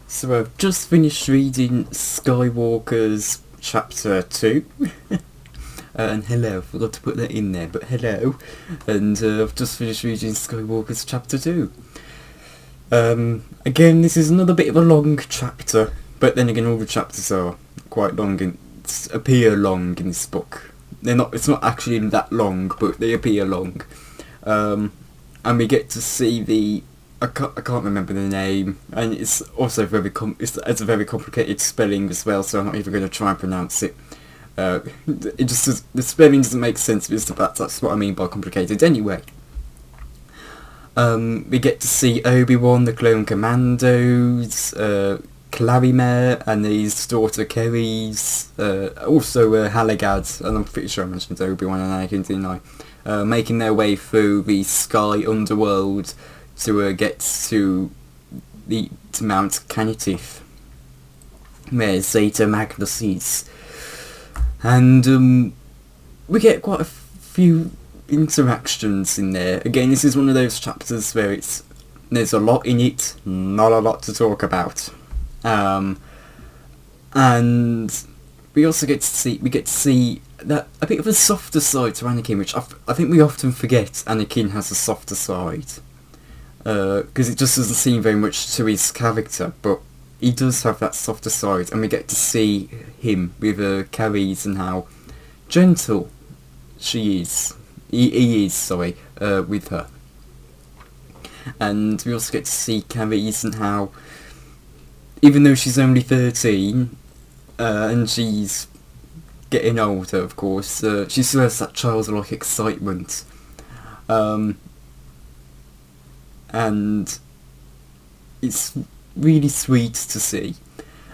So I've just finished reading Skywalkers Chapter 2. And hello, I forgot to put that in there, but hello. And I've just finished reading Skywalkers Chapter 2. Again, this is another bit of a long chapter, but then again all the chapters are quite long and appear long in this book. It's not actually that long, but they appear long. And we get to see I can't remember the name, and it's also it's a very complicated spelling as well, so I'm not even going to try and pronounce it. The spelling doesn't make sense, but that's what I mean by complicated. Anyway, we get to see Obi-Wan, the Clone Commandos, Clarimere and his daughter Kerry's, also Halagad, and I'm pretty sure I mentioned Obi-Wan and Anakin, didn't I? Making their way through the sky underworld to get to Mount Canitith, where Zeta Magnus is. And we get quite a few interactions in there. Again, this is one of those chapters where there's a lot in it, not a lot to talk about. And we also get to see that a bit of a softer side to Anakin, which I think we often forget Anakin has a softer side. Because it just doesn't seem very much to his character, but he does have that softer side, and we get to see him with Carrie's and how gentle she is. He is, with her. And we also get to see Carrie's and how, even though she's only 13, and she's getting older, of course, she still has that childlike excitement. And it's really sweet to see.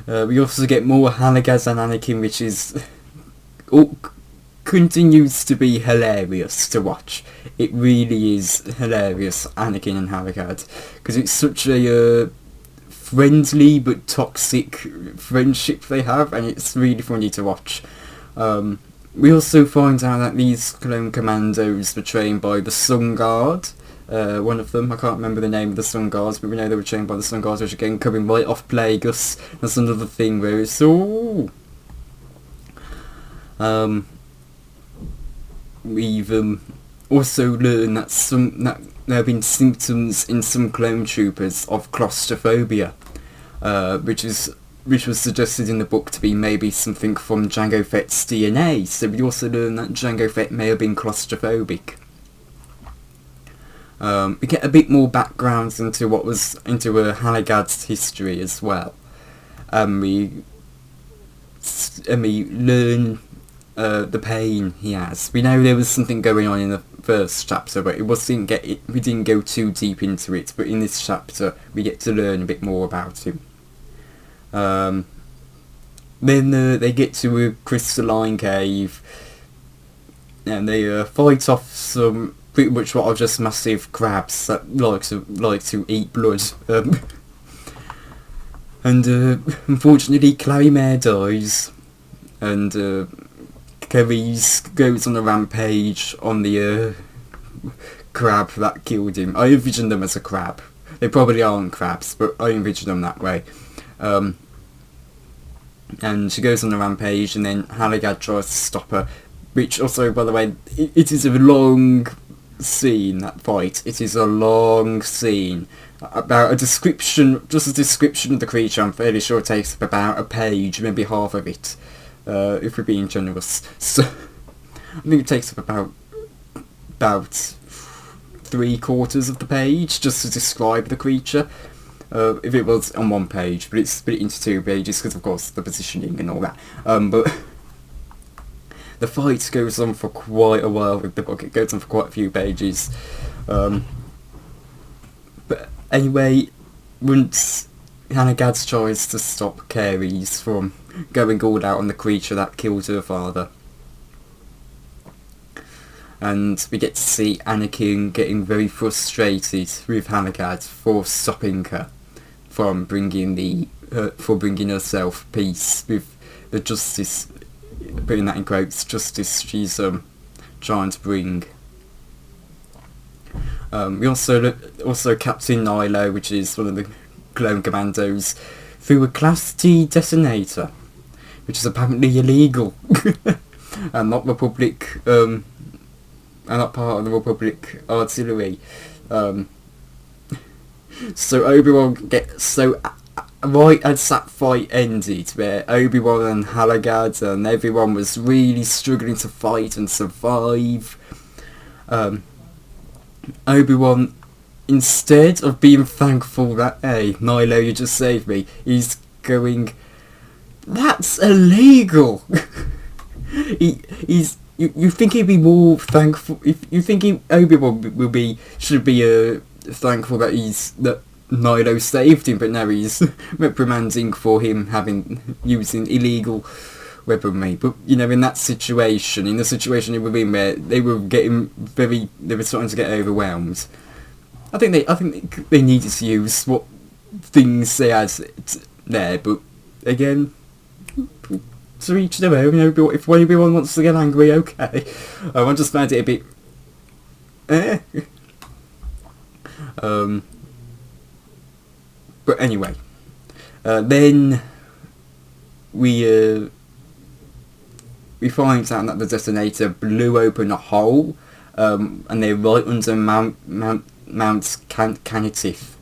We also get more Halagaz and Anakin, which continues to be hilarious to watch. It really is hilarious, Anakin and Halagad, because it's such a friendly but toxic friendship they have, and it's really funny to watch. We also find out that these Clone Commandos were trained by the Sun Guard. One of them, I can't remember the name of the Sun Guards, but we know they were trained by the Sun Guards, which again coming right off Plagueis. That's another thing where it's we've also learned that there have been symptoms in some clone troopers of claustrophobia, which was suggested in the book to be maybe something from Jango Fett's DNA. So we also learned that Jango Fett may have been claustrophobic. We get a bit more background into Halagad's history as well. We learn the pain he has. We know there was something going on in the first chapter, but we didn't go too deep into it. But in this chapter, we get to learn a bit more about him. Then they get to a crystalline cave, and they fight off some pretty much what are just massive crabs that like to eat blood. And unfortunately, Clarimere dies, and Kerry's goes on a rampage on the crab that killed him. I envision them as a crab. They probably aren't crabs, but I envision them that way. And she goes on a rampage, and then Halagad tries to stop her. Which also, by the way, it is a long scene, that fight. It is a long scene. About just a description of the creature, I'm fairly sure it takes up about a page, maybe half of it, if we're being generous. So, I think it takes up about 3/4 of the page just to describe the creature. If it was on one page, but it's split into 2 pages because, of course, the positioning and all that. But the fight goes on for quite a while with the book. It goes on for quite a few pages. But anyway, once Halagad tries to stop Carrie's from going all out on the creature that killed her father. And we get to see Anakin getting very frustrated with Halagad for stopping her from bringing herself peace with the justice, putting that in quotes, justice she's trying to bring. We also Captain Nilo, which is one of the clone commandos, through a Class D detonator, which is apparently illegal, and not Republic, and not part of the Republic artillery. So Obi-Wan gets right as that fight ended, where Obi-Wan and Halagad and everyone was really struggling to fight and survive, Obi-Wan, instead of being thankful that, hey, Nilo, you just saved me, he's going, that's illegal. You think he'd be more thankful? If you think Obi-Wan should be thankful that Nilo saved him, but now he's reprimanding for him using illegal weaponry. But you know, in the situation they were in, where they were starting to get overwhelmed. I think they needed to use what things they had there, but again, to each their own. You know, if everyone wants to get angry, okay. I just found it a bit. But anyway, then we find out that the detonator blew open a hole, and they're right under Mount Canitif.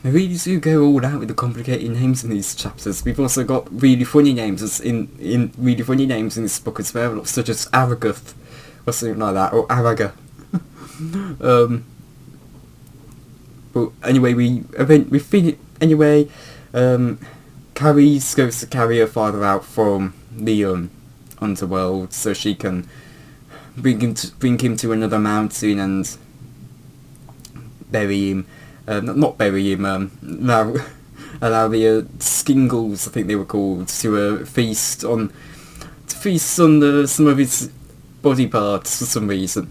They really do go all out with the complicated names in these chapters. We've also got really funny names in really funny names in this book as well, such as Aragath or something like that, or Araga. But anyway, we finish. Anyway, Carrie goes to carry her father out from the underworld so she can bring him to another mountain and bury him. Not bury him. Allow the Skingles, I think they were called, to feast on some of his body parts for some reason.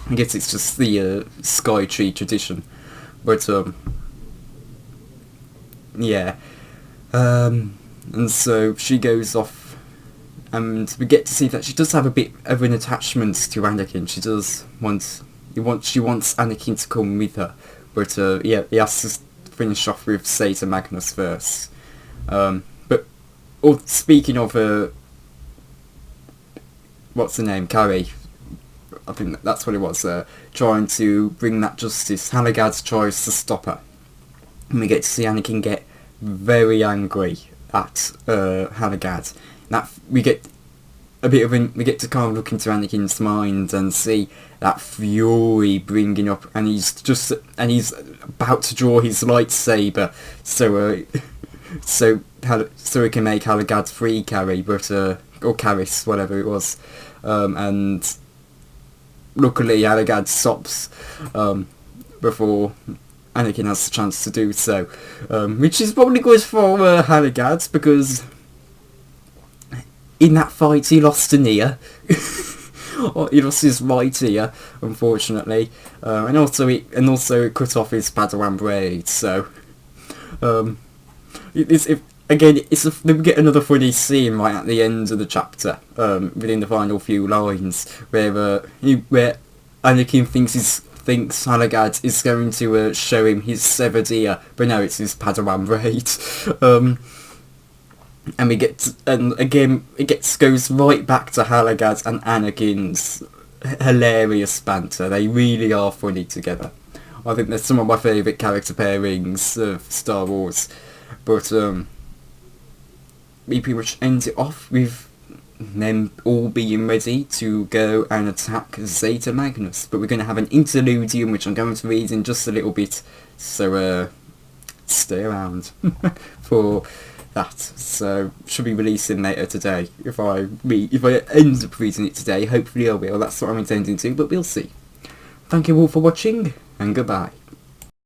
I guess it's just the Sky Tree tradition, but yeah. And so she goes off, and we get to see that she does have a bit of an attachment to Anakin. She wants Anakin to come with her, but yeah, he has to finish off with Satan Magnus first. But speaking of what's her name, Carrie, I think that's what it was, trying to bring that justice, Halagad tries to stop her, and we get to see Anakin get very angry at Halagad. We get to kind of look into Anakin's mind and see that fury bringing up, and he's about to draw his lightsaber, so he can make Halagad free Carrie, but or Caris, whatever it was, and luckily Halagad stops before Anakin has the chance to do so, which is probably good for Halagad, because in that fight he lost an ear. He lost his right ear, unfortunately, and also it cut off his Padawan braid. So we get another funny scene right at the end of the chapter, within the final few lines, where Anakin thinks Halagad is going to show him his severed ear, but no, it's his Padawan braid. And goes right back to Halagad and Anakin's hilarious banter. They really are funny together. I think they're some of my favourite character pairings of Star Wars. But we pretty much end it off with them all being ready to go and attack Zeta Magnus. But we're going to have an interludium, which I'm going to read in just a little bit. So stay around for that. So should be releasing later today. If I end up reading it today, hopefully I will. That's what I'm intending to, but we'll see. Thank you all for watching, and goodbye.